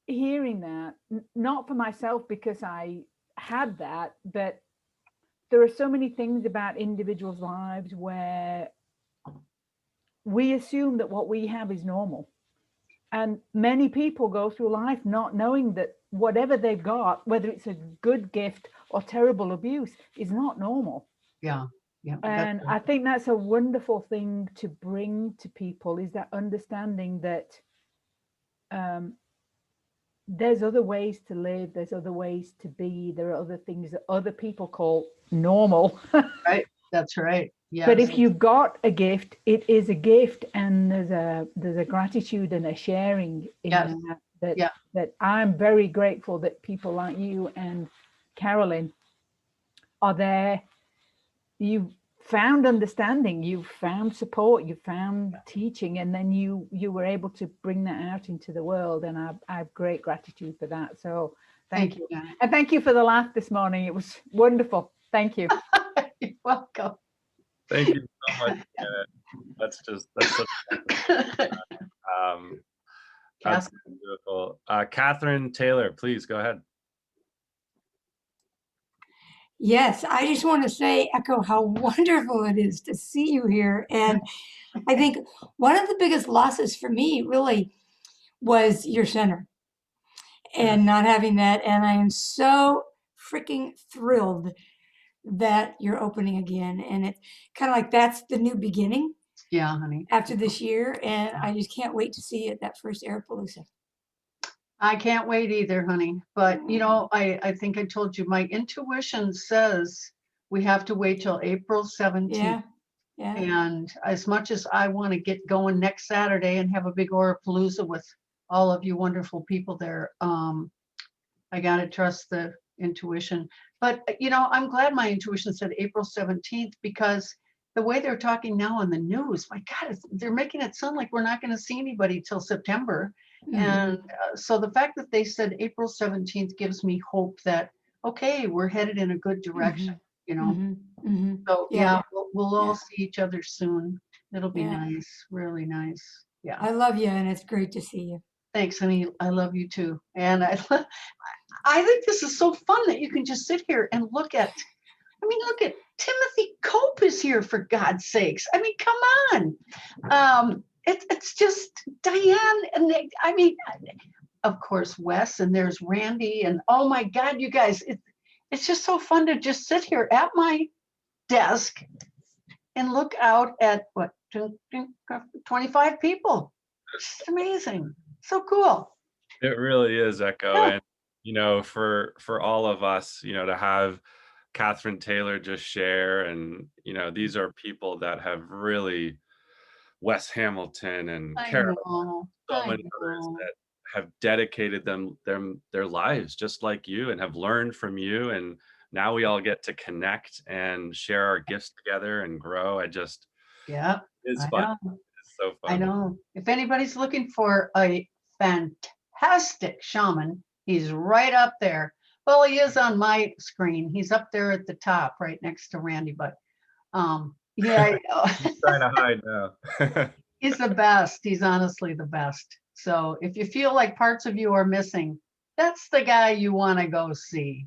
Speaker 6: hearing that, not for myself because I had that, but there are so many things about individuals' lives where we assume that what we have is normal. And many people go through life not knowing that whatever they've got, whether it's a good gift or terrible abuse, is not normal.
Speaker 1: Yeah.
Speaker 6: And I think that's a wonderful thing to bring to people, is that understanding that there's other ways to live, there's other ways to be, there are other things that other people call normal.
Speaker 1: Right. That's right. Yeah.
Speaker 6: But if you've got a gift, it is a gift, and there's a gratitude and a sharing in that I'm very grateful that people like you and Carolyn are there. You've found understanding, you've found support, you found teaching, and then you were able to bring that out into the world, and I have great gratitude for that. So thank you. And thank you for the laugh this morning. It was wonderful. Thank you.
Speaker 1: You're welcome.
Speaker 3: Thank you so much. That's that's beautiful. Catherine Taylor, please go ahead.
Speaker 7: Yes, I just want to say, Echo, how wonderful it is to see you here. And I think one of the biggest losses for me really was your center and not having that. And I am so freaking thrilled that you're opening again. And it's kind of like that's the new beginning.
Speaker 1: Yeah, honey.
Speaker 7: After this year. And I just can't wait to see it, that first Airpalooza.
Speaker 1: I can't wait either, honey. But, I think I told you, my intuition says we have to wait till April 17th.
Speaker 7: Yeah.
Speaker 1: And as much as I want to get going next Saturday and have a big Aurapalooza with all of you wonderful people there, I got to trust the intuition. But, you know, I'm glad my intuition said April 17th, because the way they're talking now on the news, my God, they're making it sound like we're not going to see anybody till September. And so the fact that they said April 17th gives me hope that, okay, we're headed in a good direction, you know. So yeah, we'll all see each other soon. It'll be nice, really nice. Yeah.
Speaker 7: I love you, and it's great to see you.
Speaker 1: Thanks, honey. I love you too. And I think this is so fun that you can just sit here and look at, look at Timothy Cope is here, for God's sakes. I mean, come on. It's just Diane and of course, Wes, and there's Randy, and oh my God, you guys, it's just so fun to just sit here at my desk and look out at 25 people. It's just amazing. So cool.
Speaker 3: It really is, Echo.
Speaker 1: Yeah.
Speaker 3: And, you know, for all of us, you know, to have Catherine Taylor just share, and, you know, these are people that have really, Wes Hamilton and Carol, so many others that have dedicated their lives just like you and have learned from you. And now we all get to connect and share our gifts together and grow. It's fun. It's so fun.
Speaker 1: I know. If anybody's looking for a fantastic shaman, he's right up there. Well, he is on my screen. He's up there at the top, right next to Randy. But yeah,
Speaker 3: He's trying to hide now.
Speaker 1: he's the best. He's honestly the best. So if you feel like parts of you are missing, that's the guy you want to go see.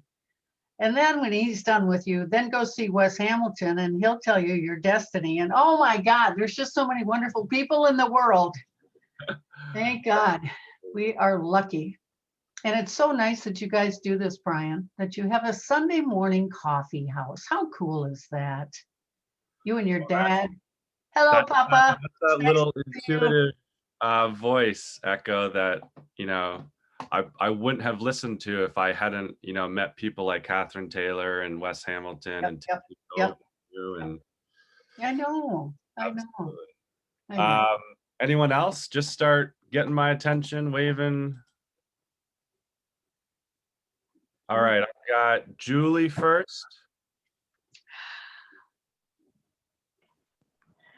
Speaker 1: And then when he's done with you, then go see Wes Hamilton, and he'll tell you your destiny. And oh my God, there's just so many wonderful people in the world. Thank God. We are lucky. And it's so nice that you guys do this, Brian, that you have a Sunday morning coffee house. How cool is that? You and your dad. Hello, Papa.
Speaker 3: That's that little intuitive voice, Echo, that, you know, I wouldn't have listened to if I hadn't, you know, met people like Catherine Taylor and Wes Hamilton and Timothy Cope and
Speaker 1: I know.
Speaker 3: anyone else? Just start getting my attention, waving. All right, I got Julie first.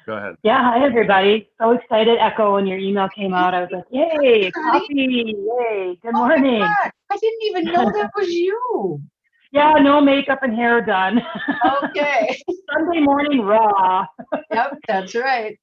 Speaker 3: Go ahead.
Speaker 8: Yeah, hi everybody. So excited, Echo, when your email came out. I was like, yay, coffee, yay, good morning.
Speaker 1: I didn't even know that was you.
Speaker 8: Yeah, no makeup and hair done.
Speaker 1: Okay.
Speaker 8: Sunday morning raw.
Speaker 1: Yep, that's right.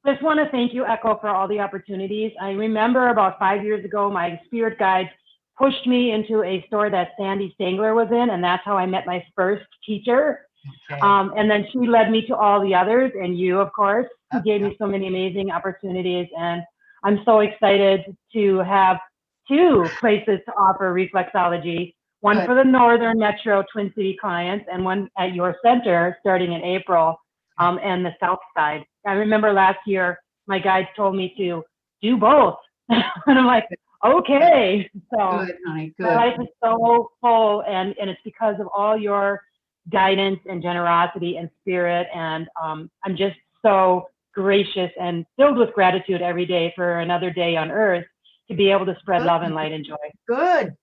Speaker 8: Just want to thank you, Echo, for all the opportunities. I remember about 5 years ago, my spirit guide pushed me into a store that Sandy Stangler was in, and that's how I met my first teacher.
Speaker 1: Okay.
Speaker 8: And then she led me to all the others, and you, of course, who gave me so many amazing opportunities. And I'm so excited to have 2 places to offer reflexology, one for the Northern Metro Twin City clients and one at your center starting in April, and the South Side. I remember last year, my guides told me to do both. And I'm like, okay. So
Speaker 1: Good, honey, good.
Speaker 8: my life is so full, and it's because of all your guidance and generosity and spirit. And I'm just so gracious and filled with gratitude every day for another day on earth to be able to spread love and light and joy.
Speaker 1: Good.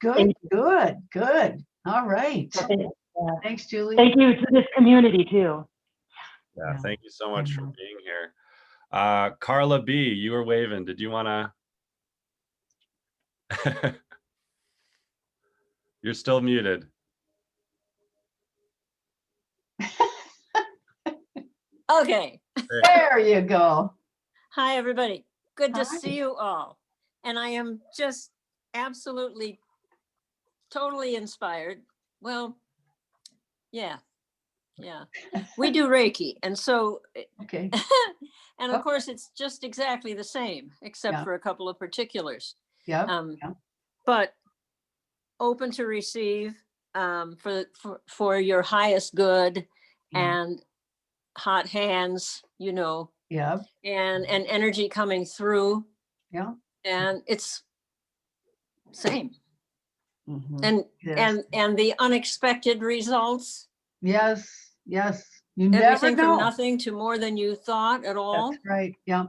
Speaker 1: All right. Thanks, Julie.
Speaker 8: Thank you to this community too.
Speaker 3: Yeah, thank you so much for being here. Carla B, you were waving. Did you want to? You're still muted.
Speaker 9: Okay.
Speaker 1: There you go.
Speaker 9: Hi, everybody. Good to
Speaker 1: Hi.
Speaker 9: see you all. And I am just absolutely, totally inspired. Well, yeah. We do Reiki. And so,
Speaker 1: Okay.
Speaker 9: and of course, it's just exactly the same, except for a couple of particulars.
Speaker 1: Yeah.
Speaker 9: But open to receive for your highest good, and hot hands, you know, and energy coming through. Yeah. And it's same. And the unexpected results.
Speaker 1: Yes. You
Speaker 9: Everything
Speaker 1: never know.
Speaker 9: from nothing to more than you thought at all.
Speaker 1: That's right. Yeah.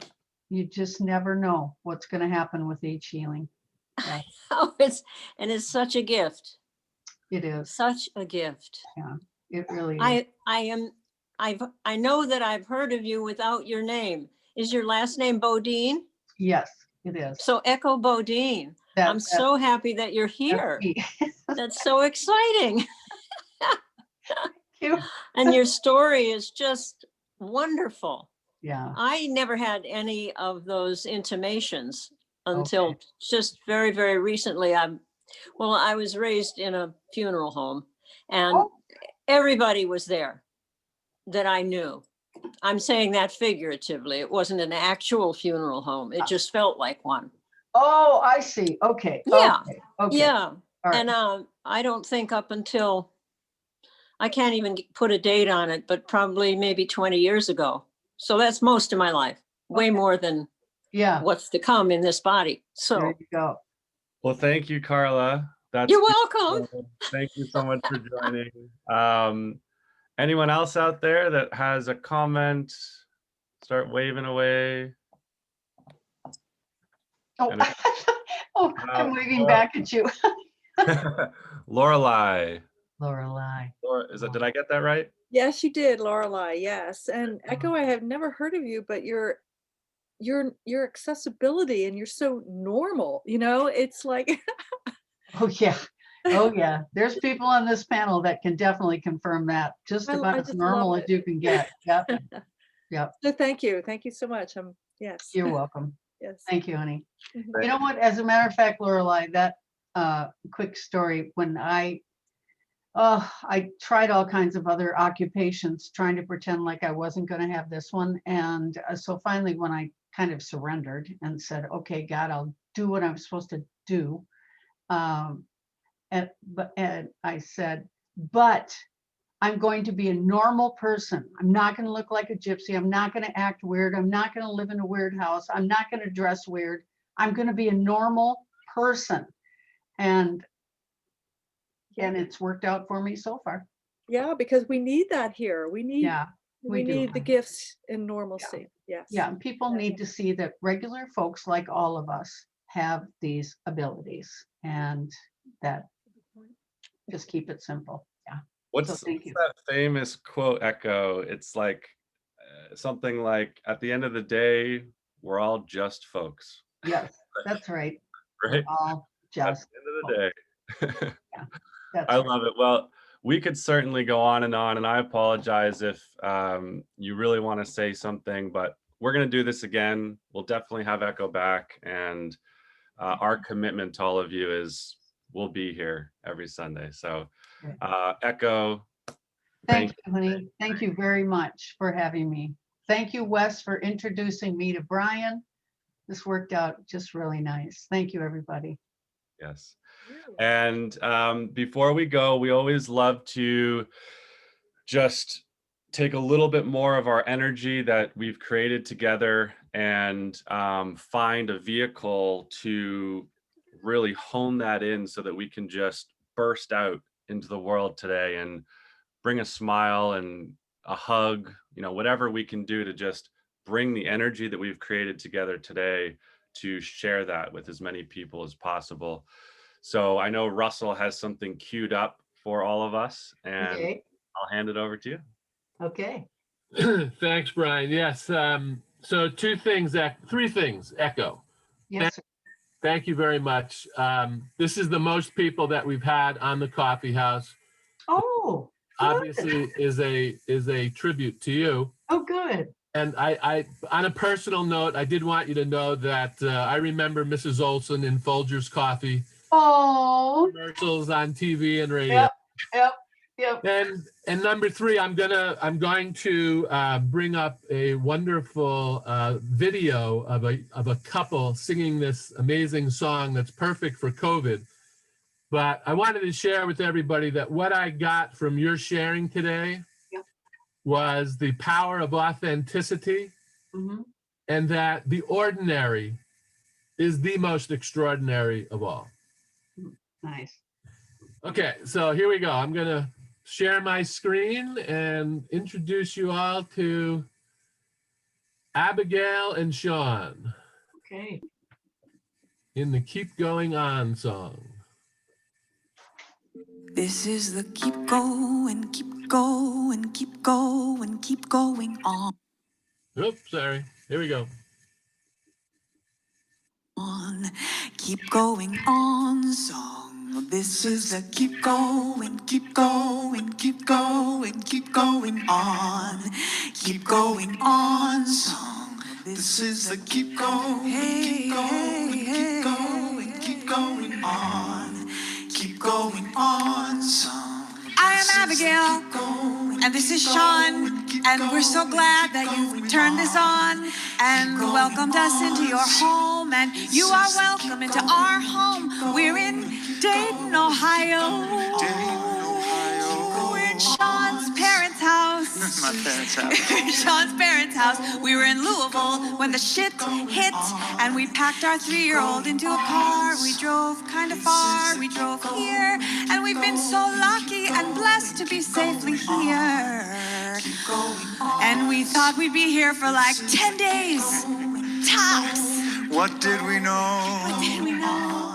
Speaker 1: You just never know what's going to happen with each healing. Yeah.
Speaker 9: Oh, it's such a gift.
Speaker 1: It is.
Speaker 9: Such a gift.
Speaker 1: It really is.
Speaker 9: I know that I've heard of you without your name. Is your last name Bodine?
Speaker 1: Yes, it is.
Speaker 9: So Echo Bodine. I'm so happy that you're here. That's so exciting. And your story is just wonderful.
Speaker 1: Yeah.
Speaker 9: I never had any of those intimations until just very, very recently. I was raised in a funeral home, and everybody was there that I knew. I'm saying that figuratively. It wasn't an actual funeral home. It just felt like one.
Speaker 1: Oh, I see. Okay.
Speaker 9: Yeah.
Speaker 1: Okay.
Speaker 9: Yeah.
Speaker 1: Right.
Speaker 9: And I don't think up until, I can't even put a date on it, but probably maybe 20 years ago. So that's most of my life, way more than what's to come in this body. So
Speaker 1: there you go.
Speaker 3: Well, thank you, Carla.
Speaker 9: You're welcome.
Speaker 3: Thank you so much for joining. Anyone else out there that has a comment, start waving away.
Speaker 1: I'm waving back at you.
Speaker 3: Lorelei. Did I get that right?
Speaker 10: Yes, you did, Lorelei. Yes. And Echo, I have never heard of you, but your accessibility, and you're so normal, it's like
Speaker 1: Oh yeah. There's people on this panel that can definitely confirm that. Just about as normal as you can get. Yep.
Speaker 10: So thank you so much. Yes.
Speaker 1: You're welcome.
Speaker 10: Yes.
Speaker 1: Thank you, honey. You know what? As a matter of fact, Lorelei, that quick story, when I tried all kinds of other occupations trying to pretend like I wasn't going to have this one. And so finally, when I kind of surrendered and said, okay, God, I'll do what I'm supposed to do. And I said, but I'm going to be a normal person. I'm not going to look like a gypsy. I'm not going to act weird. I'm not going to live in a weird house. I'm not going to dress weird. I'm going to be a normal person. And it's worked out for me so far.
Speaker 10: Yeah, because we need that here. We need
Speaker 1: we
Speaker 10: need the gifts in normalcy. Yes.
Speaker 1: Yeah, and people need to see that regular folks like all of us have these abilities, and that just keep it simple. Yeah.
Speaker 3: What's
Speaker 1: thank you.
Speaker 3: that famous quote, Echo? It's like something like, at the end of the day, we're all just folks.
Speaker 1: Yes, that's right.
Speaker 3: Right?
Speaker 1: We're all just
Speaker 3: at the end of the day.
Speaker 1: That's
Speaker 3: I
Speaker 1: right.
Speaker 3: love it. Well, we could certainly go on, and I apologize if you really want to say something, but we're going to do this again. We'll definitely have Echo back, and our commitment to all of you is we'll be here every Sunday. So Echo,
Speaker 1: thank you, honey. Thank you very much for having me. Thank you, Wes, for introducing me to Brian. This worked out just really nice. Thank you, everybody.
Speaker 3: Yes. And before we go, we always love to just take a little bit more of our energy that we've created together and find a vehicle to really hone that in so that we can just burst out into the world today and bring a smile and a hug, whatever we can do to just bring the energy that we've created together today to share that with as many people as possible. So I know Russell has something queued up for all of us, and I'll hand it over to you.
Speaker 1: Okay.
Speaker 11: Thanks, Brian. Yes. So three things, Echo.
Speaker 1: Yes.
Speaker 11: Thank you very much. This is the most people that we've had on the Coffee House.
Speaker 1: Oh, good.
Speaker 11: Obviously is a tribute to you.
Speaker 1: Oh, good.
Speaker 11: And I on a personal note, I did want you to know that I remember Mrs. Olson in Folgers Coffee.
Speaker 1: Oh.
Speaker 11: Commercials on TV and radio.
Speaker 1: Yep.
Speaker 11: And number three, I'm going to bring up a wonderful video of a couple singing this amazing song that's perfect for COVID. But I wanted to share with everybody that what I got from your sharing today was the power of authenticity, and that the ordinary is the most extraordinary of all.
Speaker 1: Nice.
Speaker 11: Okay, so here we go. I'm going to share my screen and introduce you all to Abigail and Sean.
Speaker 1: Okay.
Speaker 11: In the Keep Going On song.
Speaker 12: This is the keep going, keep going, keep going, keep going on.
Speaker 11: Oops, sorry. Here we go.
Speaker 12: Keep going on song. This is the keep going, keep going, keep going, keep going on. Keep going on song. This is the keep going, keep going, keep going, keep going on. Keep going on song. I am Abigail, and this is Sean, and we're so glad that you've turned this on and welcomed us into your home, and you are welcome into our home. We're in Dayton, Ohio. We're in Sean's parents' house.
Speaker 13: My parents' house.
Speaker 12: Sean's parents' house. We were in Louisville when the shit hit, and we packed our 3-year-old into a car. We drove kind of far. We drove here, and we've been so lucky and blessed to be safely here. And we thought we'd be here for like 10 days, tops.
Speaker 13: What did we know?
Speaker 12: What did we know?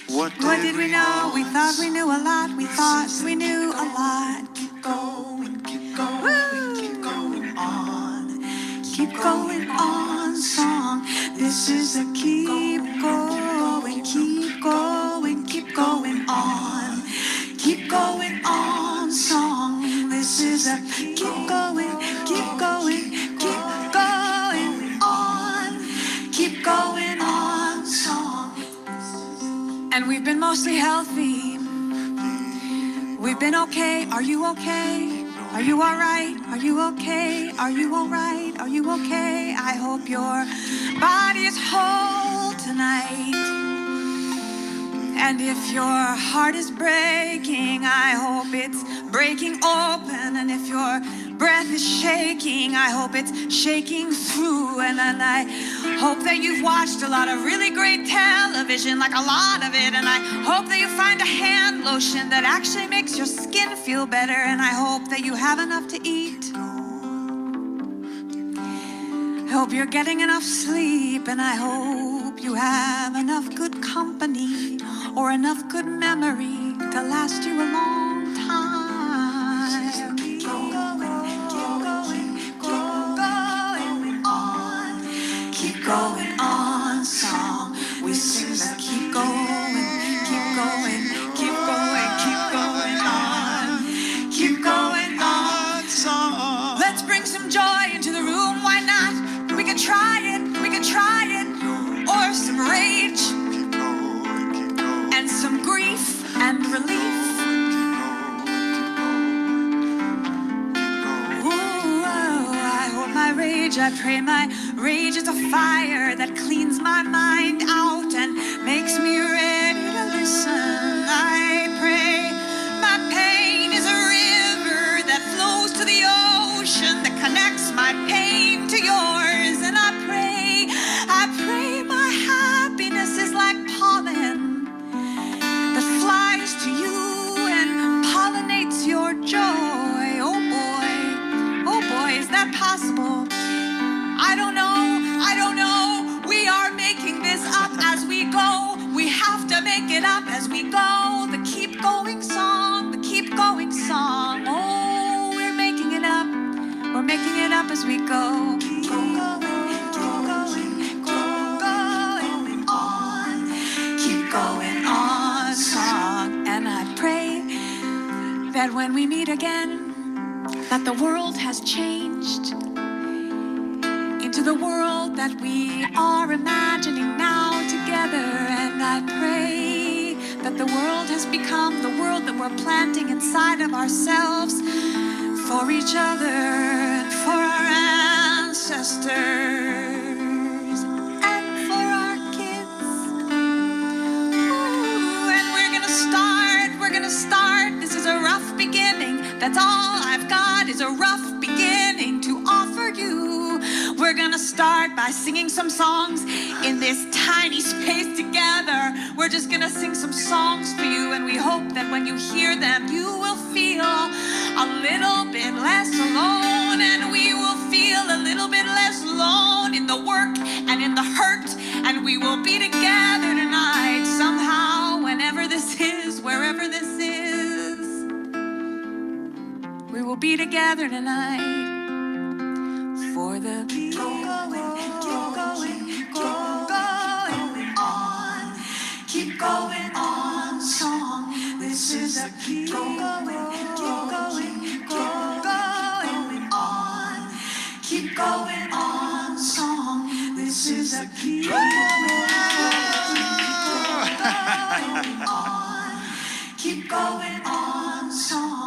Speaker 13: What
Speaker 12: did we know? We thought we knew a lot. We thought we knew a lot.
Speaker 13: Keep going, keep going, keep going on.
Speaker 12: Keep going on song. This is a keep going, keep going, keep going on. Keep going on song. This is a keep going, keep going, keep going on. Keep going on song. And we've been mostly healthy. We've been okay. Are you okay? Are you all right? Are you okay? Are you all right? Are you okay? I hope your body is whole tonight. And if your heart is breaking, I hope it's breaking open. And if your breath is shaking, I hope it's shaking through. And I hope that you've watched a lot of really great television, like a lot of it. And I hope that you find a hand lotion that actually makes your skin feel better. And I hope that you have enough to eat. I hope you're getting enough sleep. And I hope you have enough good company or enough good memory to last you a long time. Keep going, keep going, keep going on. Keep going on song. We sing the keep going, keep going, keep going, keep going on. Keep going on song. Let's bring some joy into the room, why not? We could try it, we could try it. Or some rage and some grief and relief. Ooh, I hope my rage, I pray my rage is a fire that cleans my mind out and makes me ready to listen. I pray my pain is a river that flows to the ocean that connects my pain to yours. And I pray my happiness is like pollen that flies to you and pollinates your joy. Oh boy, is that possible? I don't know, we are making this up as we go. We have to make it up as we go. The keep going song, the keep going song. Oh, we're making it up as we go. Keep going, keep going, keep going on. Keep going on song. And I pray that when we meet again, that the world has changed into the world that we are imagining now together. And I pray that the world has become the world that we're planting inside of ourselves for each other and for our ancestors and for our kids. Ooh, and we're gonna start. This is a rough beginning. That's all I've got is a rough beginning to offer you. We're gonna start by singing some songs in this tiny space together. We're just gonna sing some songs for you, and we hope that when you hear them, you will feel a little bit less alone, and we will feel a little bit less alone in the work and in the hurt, and we will be together tonight somehow, whenever this is, wherever this is. be together tonight. For the going on, keep going on song. This is a keep going on, keep going on song. This is a keep going on, keep going on song.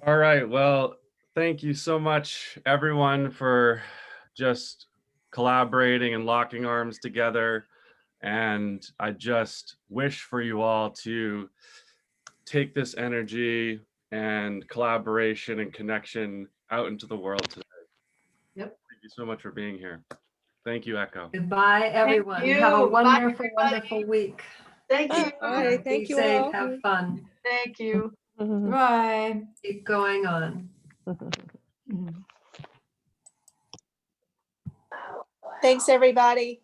Speaker 3: All right. Well, thank you so much, everyone, for just collaborating and locking arms together. And I just wish for you all to take this energy and collaboration and connection out into the world today.
Speaker 2: Yep.
Speaker 3: Thank you so much for being here. Thank you, Echo.
Speaker 2: Goodbye, everyone.
Speaker 1: you.
Speaker 2: Have a
Speaker 1: Bye,
Speaker 2: wonderful,
Speaker 1: everybody.
Speaker 2: wonderful week.
Speaker 1: Thank you.
Speaker 10: Bye.
Speaker 2: Be
Speaker 10: Thank you
Speaker 2: safe.
Speaker 10: all.
Speaker 2: Have fun.
Speaker 1: Thank you.
Speaker 7: Bye.
Speaker 2: Keep going on.
Speaker 5: Thanks, everybody.